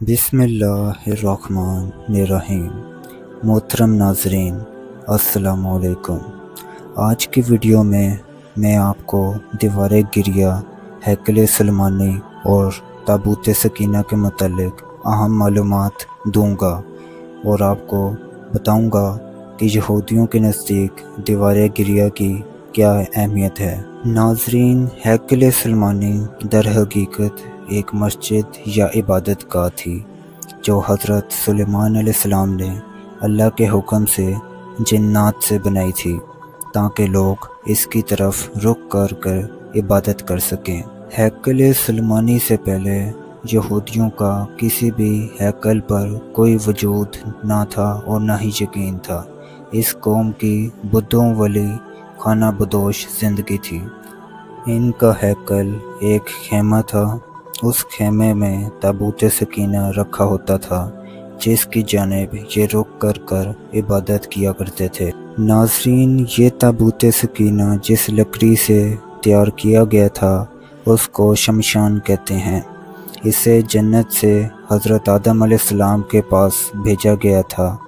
बिस्मिल्लाहिर्रहमानिर्रहीम। मोहतरम नाज़रीन, अस्सलामुअलैकुम। आज की वीडियो में मैं आपको दीवार गिरिया, हैकल सलमानी और ताबूत सकीना के मतलब अहम मालूमात दूंगा और आपको बताऊंगा कि यहूदियों के नज़दीक दीवार गिरिया की क्या अहमियत है। नाज़रीन, हैकल सलमानी दर हकीकत एक मस्जिद या इबादत गाह थी जो हज़रत सुलेमान अलैहिस्सलाम ने अल्लाह के हुक्म से जिन्नात से बनाई थी ताकि लोग इसकी तरफ रुख कर इबादत कर सकें। हैकल सलमानी से पहले यहूदियों का किसी भी हैकल पर कोई वजूद ना था और ना ही यकीन था। इस कौम की बुतों वाली खाना बदोश ज़िंदगी थी। इनका हैकल एक खेमा था। उस खेमे में ताबूत सकीना रखा होता था जिसकी जानिब ये रुक कर इबादत किया करते थे। नाज़रीन, ये ताबूत सकीना जिस लकड़ी से तैयार किया गया था उसको शमशान कहते हैं। इसे जन्नत से हज़रत आदम अलैहिस्सलाम के पास भेजा गया था।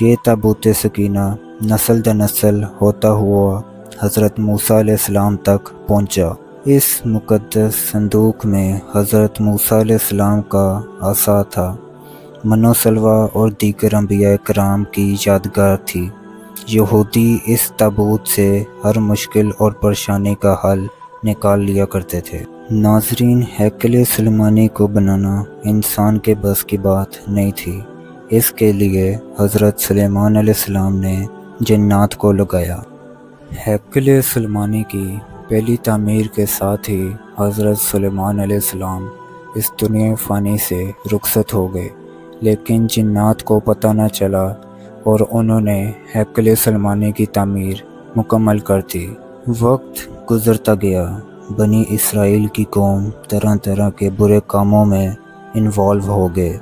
ये ताबूत सकीना नस्ल दर नस्ल होता हुआ हज़रत मूसा अलैहिस्सलाम तक पहुँचा। इस मुक़द्दस संदूक में हज़रत मूसा अलैहिस्सलाम का आसा था। मनोसलवा और दीगर अंबिया कराम की यादगार थी। यहूदी इस ताबूत से हर मुश्किल और परेशानी का हल निकाल लिया करते थे। नाज़रीन, हैकल सलमानी को बनाना इंसान के बस की बात नहीं थी। इसके लिए हज़रत सुलेमान अलैहिस्सलाम ने जिन्नात को लगाया। हैकल सलमानी की पहली तामीर के साथ ही हज़रत सुलेमान अलैहिस्सलाम इस दुनिया फ़ानी से रुखसत हो गए, लेकिन जिन्नात को पता न चला और उन्होंने हैकल सलमानी की तामीर मुकम्मल कर दी। वक्त गुज़रता गया। बनी इसराइल की कौम तरह तरह के बुरे कामों में इन्वॉल्व हो गए।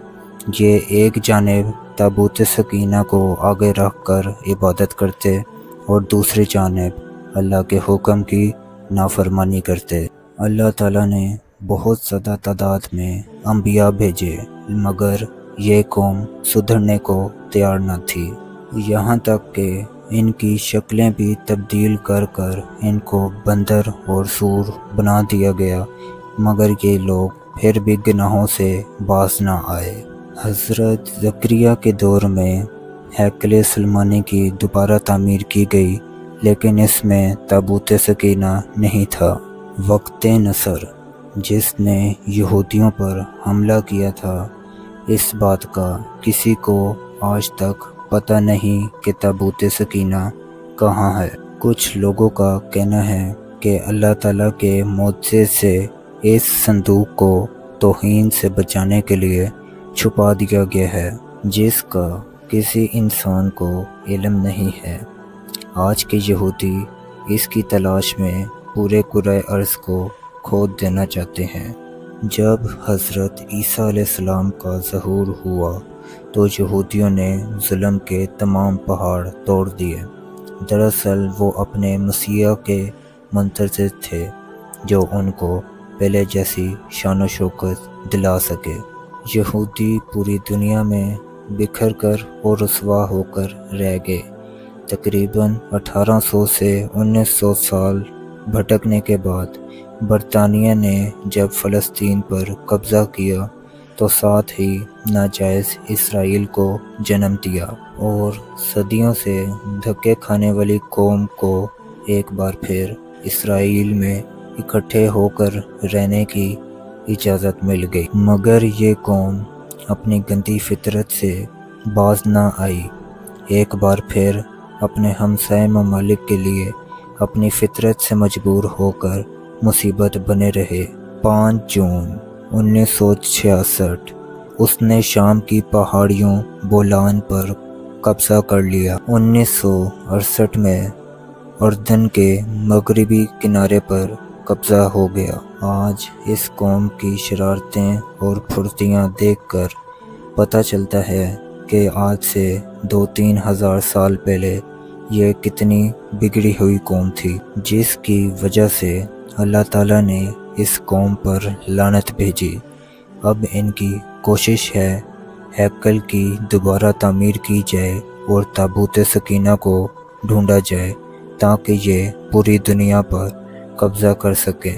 ये एक जानिब ताबूत सकीना को आगे रख कर इबादत करते और दूसरी जानिब अल्लाह के हुक्म की नाफरमानी करते। अल्लाह ताला ने बहुत ज़्यादा तादाद में अंबिया भेजे मगर ये कौम सुधरने को तैयार न थी। यहाँ तक कि इनकी शक्लें भी तब्दील कर इनको बंदर और सूर बना दिया गया, मगर ये लोग फिर भी गुनाहों से बाज ना आए। हज़रत ज़करिया के दौर में हैकल सलमानी की दोबारा तामीर की गई, लेकिन इसमें ताबूत सकीना नहीं था। वक्त नसर जिसने यहूदियों पर हमला किया था, इस बात का किसी को आज तक पता नहीं कि ताबूत सकीना कहाँ है। कुछ लोगों का कहना है कि अल्लाह ताला के मोज़े से इस संदूक को तौहीन से बचाने के लिए छुपा दिया गया है, जिसका किसी इंसान को इल्म नहीं है। आज के यहूदी इसकी तलाश में पूरे कुराए अर्ज़ को खोद देना चाहते हैं। जब हज़रत ईसा अलैहिस्सलाम का ज़हूर हुआ तो यहूदियों ने जुल्म के तमाम पहाड़ तोड़ दिए। दरअसल वो अपने मसीहा के मुंतज़िर थे जो उनको पहले जैसी शान शौकत दिला सके। यहूदी पूरी दुनिया में बिखर कर और रुसवा होकर रह गए। तकरीबन 1800 से 1900 साल भटकने के बाद बरतानिया ने जब फ़लस्तीन पर कब्ज़ा किया तो साथ ही नाजायज़ इसराइल को जन्म दिया और सदियों से धक्के खाने वाली कौम को एक बार फिर इसराइल में इकट्ठे होकर रहने की इजाज़त मिल गई। मगर ये कौम अपनी गंदी फितरत से बाज ना आई। एक बार फिर अपने हमसाए ममालिक के लिए अपनी फितरत से मजबूर होकर मुसीबत बने रहे। 5 जून 1966 उसने शाम की पहाड़ियों बोलान पर कब्ज़ा कर लिया। 1968 में उर्दन के मगरिबी किनारे पर कब्ज़ा हो गया। आज इस कौम की शरारतें और फुर्तियाँ देखकर पता चलता है कि आज से 2-3 हज़ार साल पहले ये कितनी बिगड़ी हुई कौम थी, जिसकी वजह से अल्लाह ताला ने इस कौम पर लानत भेजी। अब इनकी कोशिश है हैकल की दोबारा तामीर की जाए और ताबूत सकीना को ढूंढा जाए ताकि ये पूरी दुनिया पर कब्ज़ा कर सके।